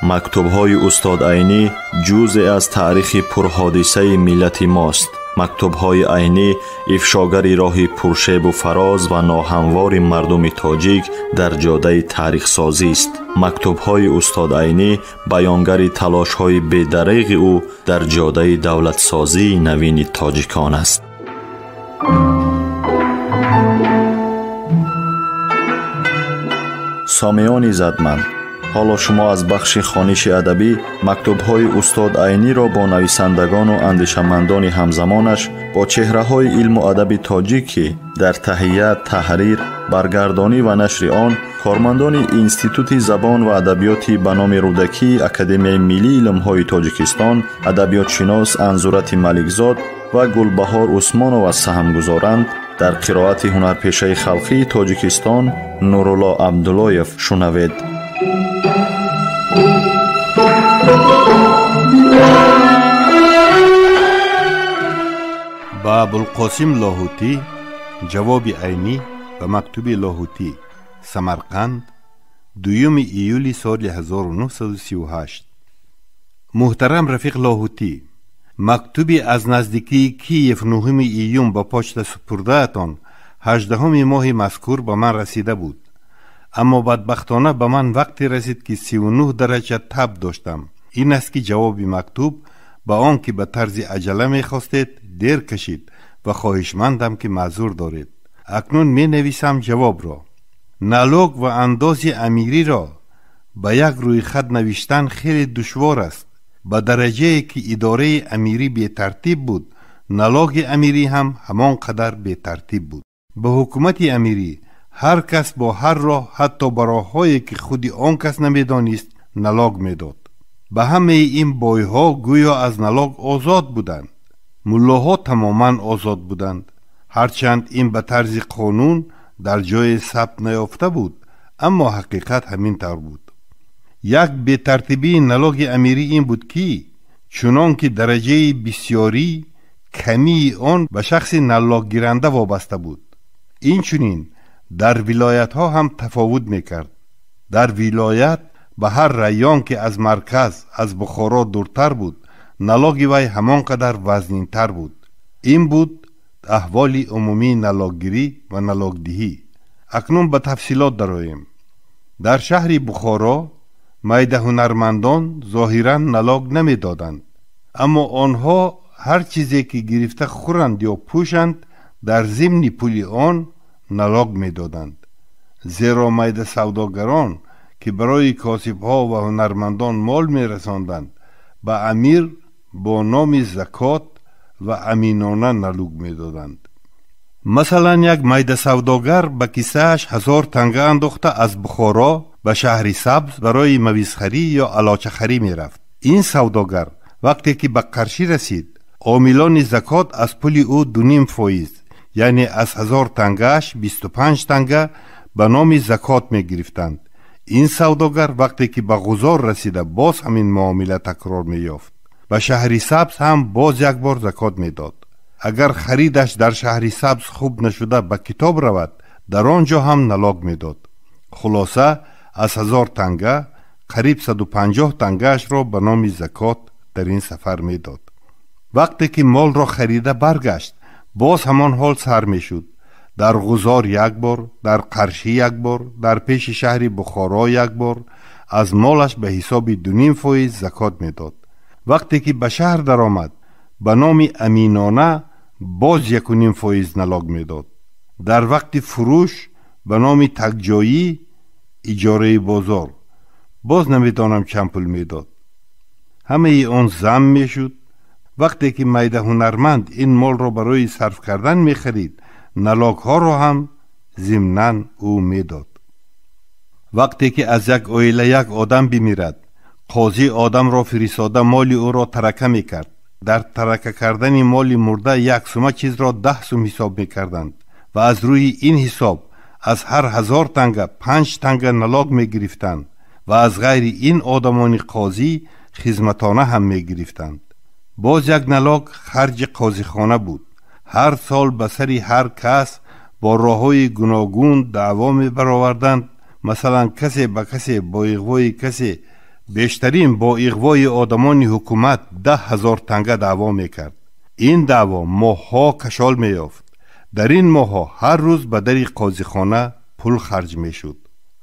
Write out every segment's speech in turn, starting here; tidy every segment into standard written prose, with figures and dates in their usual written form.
مکتوب‌های استاد عینی جزئی از تاریخ پرحادثه ملت ماست. مکتوب‌های عینی افشاگری راه پرشیب و فراز و ناهموار مردم تاجیک در جاده تاریخ سازی است. مکتوب‌های استاد عینی بیانگر تلاش‌های بی‌دریغ او در جاده دولت سازی نوین تاجیکان است. سامعان عزتمند، حالا شما از بخش خوانش ادبی مکتوب‌های استاد عینی را با نویسندگان و اندیشمندان همزمانش با چهره‌های علم و ادب تاجیکی در تهیه، تحریر، برگردانی و نشر آن کارمندان اینستیتوت زبان و ادبیات به نام رودکی اکادمی ملی علم‌های تاجیکستان، ادبیات شناس انزورت ملکزاد و گلبهار عثمانова سهم گذارند. در قرائت هنرپیشه خلقی تاجیکستان نورالله عبداللهیف شنوید. با ابوالقاسم لاهوتی جواب عینی و مکتوب لاهوتی سمرقند 2 ایولی سال 1938. محترم رفیق لاهوتی، مکتوبی از نزدیکی کیف 9 ایوم با پاچت سپرده‌تان 18 ماه مذکور به من رسیده بود، اما بدبختانه به من وقتی رسید که 39 درجه تب داشتم. این است که جواب مکتوب با آن که به طرز عجله می خواستید دیر کشید و خواهشمندم که معذور دارید. اکنون می نویسم جواب را. نالوگ و انداز امیری را به یک روی خط نوشتن خیلی دشوار است. به درجه که اداره امیری به ترتیب بود، نالوگ امیری هم همان قدر به ترتیب بود. به حکومت امیری هر کس با هر راه، حتی با راه‌هایی که خودی آن کس نمی‌دانست، نالوگ می‌داد. به همه این بایها گویا از نالوگ آزاد بودند. ملاها تماما آزاد بودند، هرچند این به طرز قانون در جای ثبت نیافته بود، اما حقیقت همین طور بود. یک به ترتیبی نالوگ امیری این بود که چنان که درجه بسیاری کمی آن به شخص نالوگ گیرنده وابسته بود، این چنین در ولایت ها هم تفاوت میکرد. در ولایت به هر رایان که از مرکز از بخارا دورتر بود، نالوگ وی همان قدر وزنین تر بود. این بود احوال عمومی نالوگگیری و نالوگدهی. اکنون به تفصیلات درآییم. در شهر بخارا میده هنرمندان ظاهرا نالوگ نمی دادند، اما آنها هر چیزی که گرفته خورند یا پوشند در ضمن پول آن نالوگ می دادند. زیرا میده سوداگران که برای کاسب‌ها و هنرمندان مال می رساندند به امیر با نام زکات و امینانه نالوگ می دادند. مثلا یک میده سوداگر به کیسه‌اش 1000 تنگه انداخته از بخارا به شهر سبز برای مویزخری یا علاچه خری می رفت. این سوداگر وقتی که به قرشی رسید، عاملان زکات از پول او 2.5 فایز، یعنی از 1000 تنگهش 25 تنگه به نام زکات می گرفتند. این سوداگر وقتی که به غزار رسیده باز همین معامله تکرار می یافت. به شهر سبز هم باز یک بار زکات می داد. اگر خریدش در شهر سبز خوب نشده به کتاب رود، در آنجا هم نالوگ می داد. خلاصه از 1000 تنگه قریب 150 تنگهش را به نام زکات در این سفر می داد. وقتی که مال را خریده برگشت، باز همان حال سر می شد. در غزار یک بار، در قرشی یک بار، در پیش شهر بخارا یک بار از مالش به حساب 2.5 فایز زکات می داد. وقتی که به شهر در آمد، به نام امینانه باز 1.5 فایز نالوگ می داد. در وقت فروش به نام تکجایی اجاره بازار باز نمیدانم چند پول می داد. همه آن ضم می شد. وقتی که میده هنرمند این مال را برای صرف کردن می خرید، نالوگ ها را هم ضمناً او می داد. وقتی که از یک عائله یک آدم بمیرد، قاضی آدم را فرستاده مال او را ترکه می کرد. در ترکه کردن مال مرده 1 سومه چیز را 10 سوم حساب می کردند و از روی این حساب از هر 1000 تنگه 5 تنگه نالوگ می گرفتند و از غیر این آدمان قاضی خدمتانه هم می گرفتند. باز یک نالوگ خرج قاضی خانه بود. هر سال به سر هر کس با راه‌های گوناگون دعوا می برآوردند. مثلا کسی به کسی با اغوای کسی بیشترین با اغوای آدمان حکومت 10,000 تنگه دعوا میکرد. این دعوا ماه‌ها کشال میافت. در این ماه‌ها هر روز به در قاضیخانه پول خرج میشد.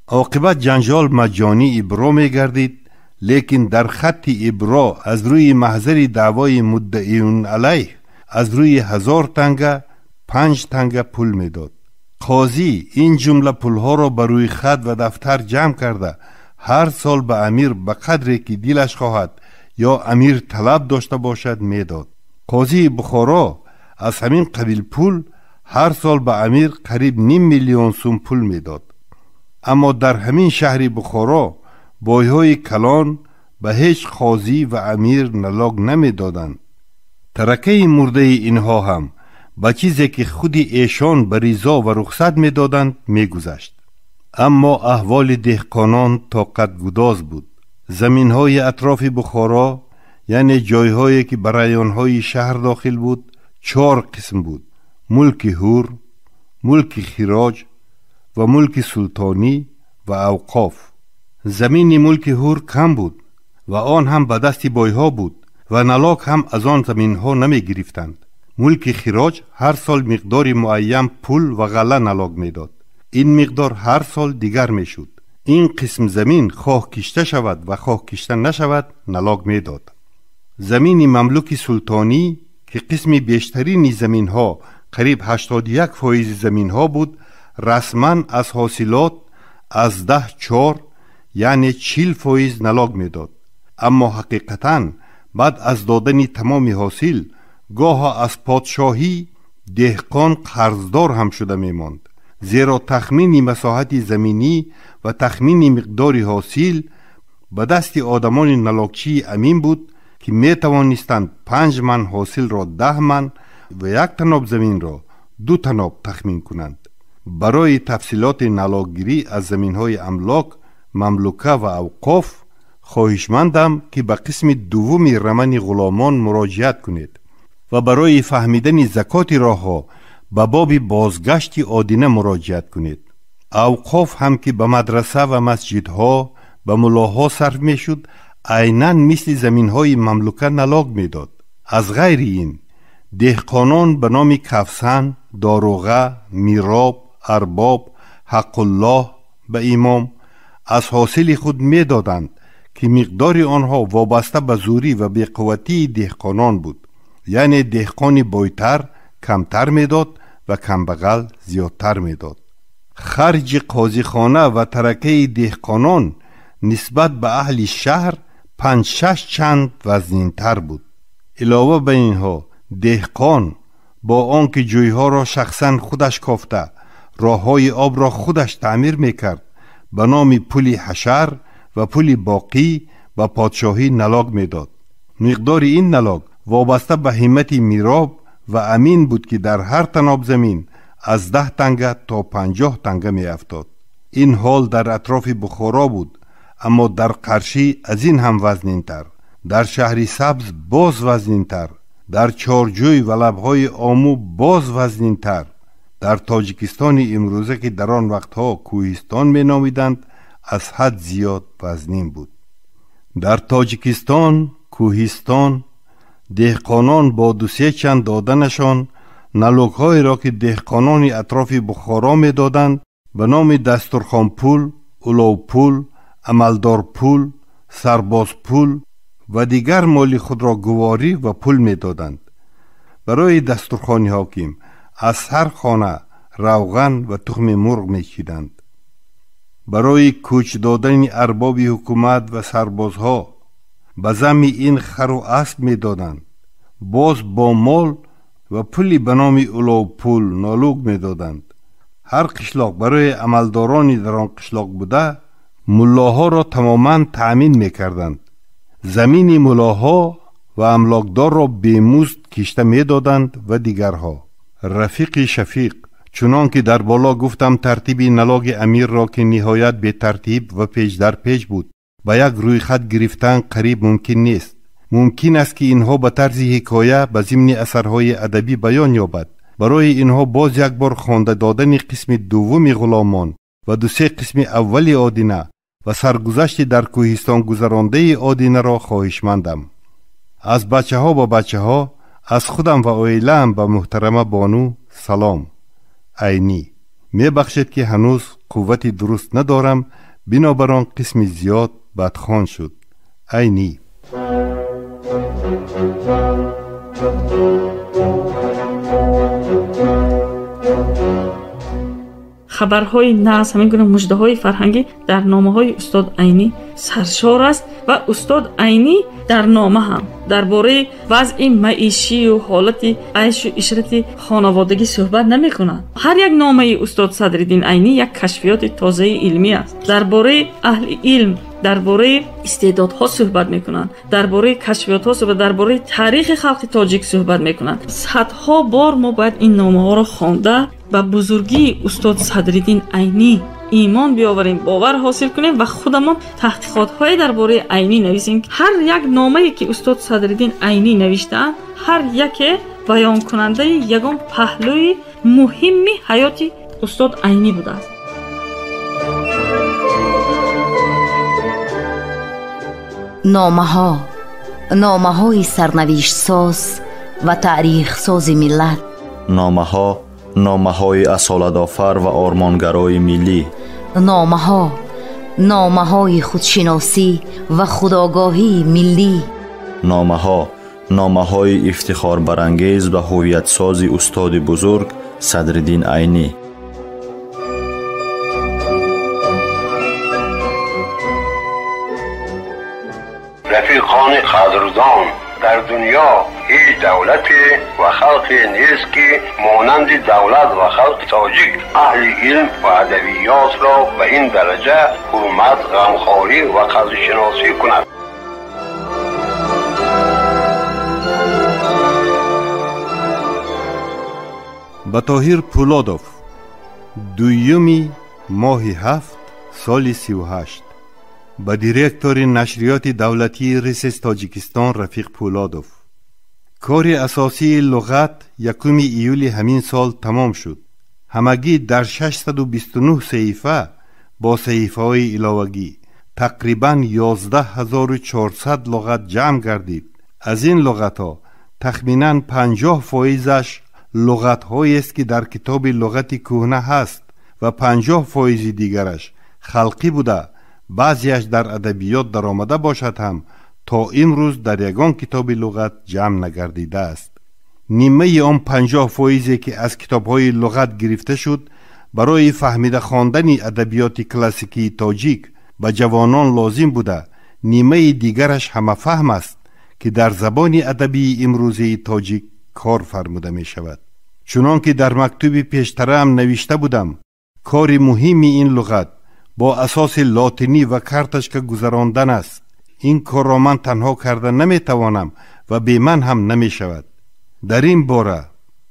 عاقبت جنجال مجانی ابرا میگردید، لیکن در خط ابرا از روی محضر دعوای مدعیون علیه از روی 1000 تنگه 5 تنگه پول میداد. قاضی این جمله پولها را بر روی خط و دفتر جمع کرده هر سال به امیر به قدری که دلش خواهد یا امیر طلب داشته باشد میداد. قاضی بخارا از همین قبیل پول هر سال به امیر قریب 500,000 سوم پول میداد. اما در همین شهر بخارا بایهای کلان به هیچ قاضی و امیر نلاگ نمیدادند. ترکه مرده اینها هم با چیزی که خود ایشان به رضا و رخصت میدادند میگذشت. اما احوال دهقانان طاقت گداز بود. زمینهای اطراف بخارا، یعنی جایهایی که به رایانهای شهر داخل بود، 4 قسم بود: ملک هور، ملک خراج و ملک سلطانی و اوقاف. زمین ملک هور کم بود و آن هم به دست بایها بود و نلاگ هم از آن زمین ها نمی گرفتند. ملک خراج هر سال مقدار معین پول و غله نلاگ می داد. این مقدار هر سال دیگر می شد. این قسم زمین خواه کشته شود و خواه کشته نشود نلاگ می داد. زمین مملوک سلطانی که قسم بیشترین زمین ها قریب 81% زمین ها بود، رسما از حاصلات از 10/4 یعنی 40% نلاگ می داد. اما حقیقتاً بعد از دادن تمام حاصل گاه از پادشاهی دهقان قرضدار هم شده می ماند، زیرا تخمین مساحت زمینی و تخمین مقدار حاصل به دست آدمان نلاگچی امین بود که می توانستند 5 من حاصل را 10 من و 1 تناب زمین را 2 تناب تخمین کنند. برای تفصیلات نلاگگیری از زمین‌های املاک، مملوکه و اوقاف خواهشمندم که به قسم دوم رمن غلامان مراجعت کنید و برای فهمیدن زکات راه‌ها به باب بازگشت آدینه مراجعت کنید. اوقاف هم که به مدرسه و مسجدها به ملاها صرف می شد، عیناً مثل زمین‌های مملوکه نلاگ می داد. از غیر این دهقانان به نام کفسن، داروغه، میراب، ارباب، حق الله به امام از حاصل خود می دادند که مقدار آنها وابسته به زوری و بی‌قوتی دهقانان بود. یعنی دهقان بایتر کمتر می داد و کمبغل زیادتر می داد. خرج قاضیخانه و ترکه دهقانان نسبت به اهل شهر 5-6 چند وزنین‌تر بود. علاوه بر اینها دهقان با آنکه جویها را شخصا خودش کافته راههای آب را خودش تعمیر میکرد، به نام پول حشر و پول باقی و پادشاهی نلاگ میداد. مقدار این نلاگ وابسته به همت میراب و امین بود که در هر تناب زمین از 10 تنگه تا 50 تنگه می افتاد. این حال در اطراف بخارا بود، اما در قرشی از این هم وزنین‌تر، در شهر سبز باز وزنین‌تر، در چارجوی و لبهای آمو باز وزنین‌تر، در تاجیکستان امروزه که در آن وقتها کوهستان می نامیدند از حد زیاد وزنین بود. در تاجیکستان، کوهستان، دهقانان با 2-3 چند دادنشان نلاگ‌های را که دهقانان اطراف بخارا می دادند به نام دسترخوان پول، اولو پول، عملدار پول، سرباز پول و دیگر مال خود را گواری و پول می دادند. برای دسترخوان حاکم از هر خانه روغن و تخم مرغ می چیدند. برای کوچ دادن ارباب حکومت و سربازها به زم این خر و اسب می دادند. باز با مال و پولی به نام اولو پول نالوگ می دادند. هر قشلاق برای عملدارانی در آن قشلاق بوده ملاها را تماما تأمین می کردند. زمین ملاها و املاکدار را بیمزد کشته می دادند و دیگرها. رفیق شفیق، چنان که در بالا گفتم ترتیب نلاگ امیر را که نهایت به ترتیب و پیج در پیج بود با یک روی خط گرفتن قریب ممکن نیست. ممکن است که اینها به طرز حکایه به ضمن اثرهای ادبی بیان یابد. برای اینها باز یک بار خوانده دادن قسم دوم غلامان و 2-3 قسم اول آدینه و سرگذشت در کوهستان گذرانده آدینه را خواهشمندم. از بچه ها با بچه ها، از خودم و عائله‌ام به محترمه بانو سلام. عینی. می بخشید که هنوز قوتی درست ندارم، بنابراین قسم زیاد بدخوان شد. عینی. خبرهای ناز، همین گونه مژده‌های فرهنگی در نامه‌های استاد عینی سرشار است و استاد عینی در نامه هم درباره وضع معیشی و حالت عیش و عشرت خانوادگی صحبت نمی‌کنند. هر یک نامه استاد صدرالدین عینی یک کشفیات تازه علمی است. درباره اهل علم، درباره استعدادها صحبت میکنند، درباره کشفیات‌ها صحبت، درباره تاریخ خلق تاجیک صحبت میکنند. صدها بار ما باید این نامه‌ها را خوانده و بزرگی استاد صدرالدین عینی ایمان بیاوریم، باور حاصل کنیم و خودمان تحقیقات‌های درباره عینی نویسیم. هر یک نامه‌ای که استاد صدرالدین عینی نوشته‌اند، هر یک بیان کننده یگان پهلوی مهمی حیات استاد عینی بوده است. نامه های سرنوشت ساز و تاریخ ساز ملت. نامه های اصالت آفر و آرمانگرای ملی. نامه های خودشناسی و خودآگاهی ملی. نامه های افتخار برانگیز و هویت سازی استاد بزرگ صدرالدین عینی. رفیقان قدردان، در دنیا هیچ دولتی و خلقی نیست که مانند دولت و خلق تاجیک اهل علم و ادبیات را به این درجه حرمت، غمخواری و قدرشناسی کند. به طاهر پولادوف، 2 ماه 7 سال 38. به دیرکتور نشریات دولتی ریسس تاجیکستان رفیق پولادوف. کار اساسی لغت 1 ایولی همین سال تمام شد. همگی در 629 صحیفه با صحیفه های علاوگی تقریباً 11400 لغت جمع گردید. از این لغت ها تخمیناً 50% لغت هایی است که در کتاب لغت کهنه هست و 50% دیگرش خلقی بوده، بعضیش در ادبیات در آمده باشد هم تا امروز در یگان کتاب لغت جمع نگردیده است. نیمه آن 50% که از کتاب‌های لغت گرفته شد برای فهمیده خواندن ادبیات کلاسیکی تاجیک به جوانان لازم بوده. نیمه دیگرش همه فهم است که در زبان ادبی امروزی تاجیک کار فرموده می شود. چنان که در مکتوب پیشتره هم نوشته بودم، کار مهمی این لغت با اساس لاتینی و کارتشکا گذراندن است. این کار را من تنها کرده نمی توانم و به من هم نمی شود. در این باره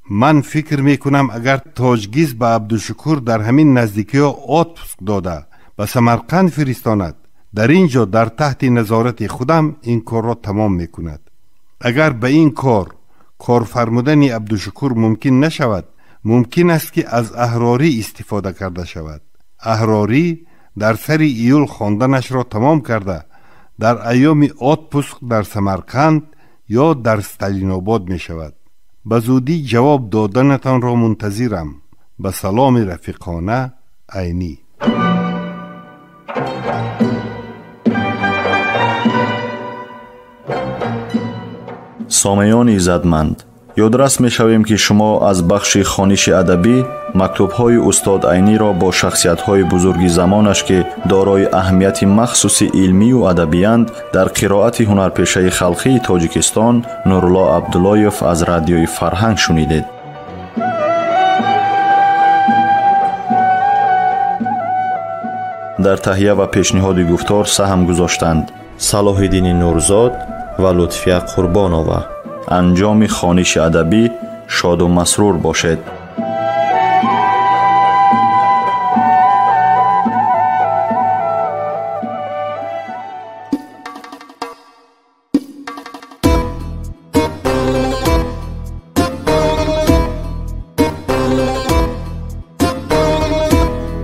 من فکر می کنم اگر تاجگیز به عبدالشکور در همین نزدیکی ها آتپسک داده به سمرقند فرستاند، در اینجا در تحت نظارت خودم این کار را تمام می کند. اگر به این کار فرمودن عبدالشکور ممکن نشود، ممکن است که از احراری استفاده کرده شود. احراری در سر ایول خواندنش را تمام کرده در ایام آتپسک در سمرقند یا در استالین آباد می شود. به زودی جواب دادنتان را منتظرم. به سلام رفیقانه، عینی. سامیان عزتمند، یادرس می شویم که شما از بخش خوانش ادبی مکتوب‌های استاد عینی را با شخصیت‌های بزرگ زمانش که دارای اهمیت مخصوص علمی و ادبی‌اند در قرائت هنرپیشه خلقی تاجیکستان نورالله عبداللهیف از رادیوی فرهنگ شنیدید. در تهیه و پیشنهاد گفتار سهم گذاشتند صلاح‌الدین نورزاد و لطفیه قربانова. انجام خوانش ادبی شاد و مسرور باشد.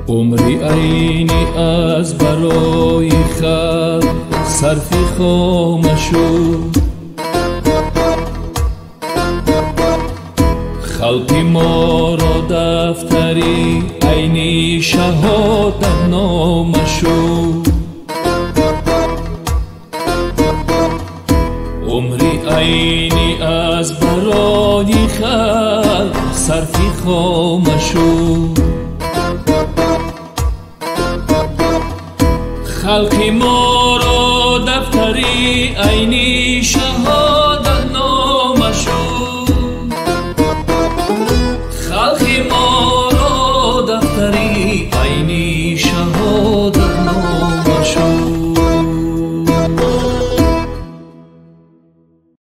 عمری عینی از برای خلق صرف خامه شد. خلق ما را دفتری عینی شهادت نامه شد. عمری عینی از برای خلق صرف خامه شد. خلق ما را دفتری عینی شهادت